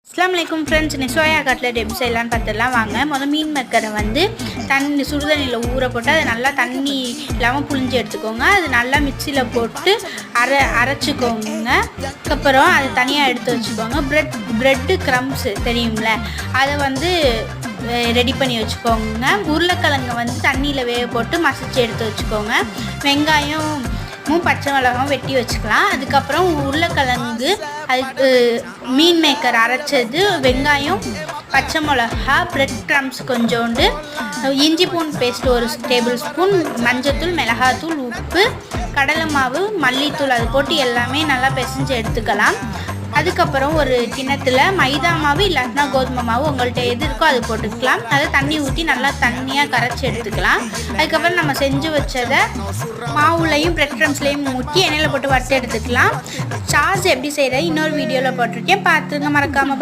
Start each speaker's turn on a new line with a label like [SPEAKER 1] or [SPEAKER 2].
[SPEAKER 1] அஸ்ஸலாமுஅலைக்கும் friends, soya cutlet எப்படி செய்யலான்னு பார்த்துடலாம் வாங்க. முதல் மீன் மேக்கரை வந்து சுடுதண்ணியில் ஊற போட்டு அதை நல்லா தண்ணி இல்லாமல் புழிஞ்சு எடுத்துக்கோங்க. அது நல்லா மிக்சியில் போட்டு அரைச்சிக்கோங்க. அதுக்கப்புறம் அது தனியாக எடுத்து வச்சுக்கோங்க. ப்ரெட்டு க்ரம்ஸு தெரியும்ல, அதை வந்து ரெடி பண்ணி வச்சுக்கோங்க. உருளைக்கிழங்கை வந்து தண்ணியில் வேக போட்டு மசிச்சு எடுத்து வச்சுக்கோங்க. வெங்காயம் பச்சை மிளகாவும் வெட்டி வச்சுக்கலாம். அதுக்கப்புறம் உருளைக்கிழங்கு, அதுக்கு மீன் மேக்கர் அரைச்சது, வெங்காயம், பச்சை மிளகா, பிரெட் க்ரம்ஸ் கொஞ்சோண்டு, இஞ்சி பூண்டு பேஸ்ட் 1 டேபிள் ஸ்பூன், மஞ்சத்தூள், மிளகாத்தூள், உப்பு, கடலை மாவு, மல்லித்தூள் அது போட்டு எல்லாமே நல்லா பிசைஞ்சு எடுத்துக்கலாம். அதுக்கப்புறம் ஒரு கிண்ணத்தில் மைதா மாவு இல்லாட்டினா கோதுமை மாவு உங்கள்கிட்ட எது இருக்கோ அது போட்டுக்கலாம். அதை தண்ணி ஊற்றி நல்லா தண்ணியாக கரைச்சி எடுத்துக்கலாம். அதுக்கப்புறம் நம்ம செஞ்சு வச்சதை மாவுலையும் பிரெட் க்ரம்ஸ்லையும் ஊற்றி எண்ணெயில் போட்டு வறுத்து எடுத்துக்கலாம். சாஸ் எப்படி செய்கிறது இன்னொரு வீடியோவில் போட்டிருக்கேன், பார்த்துருங்க மறக்காமல்.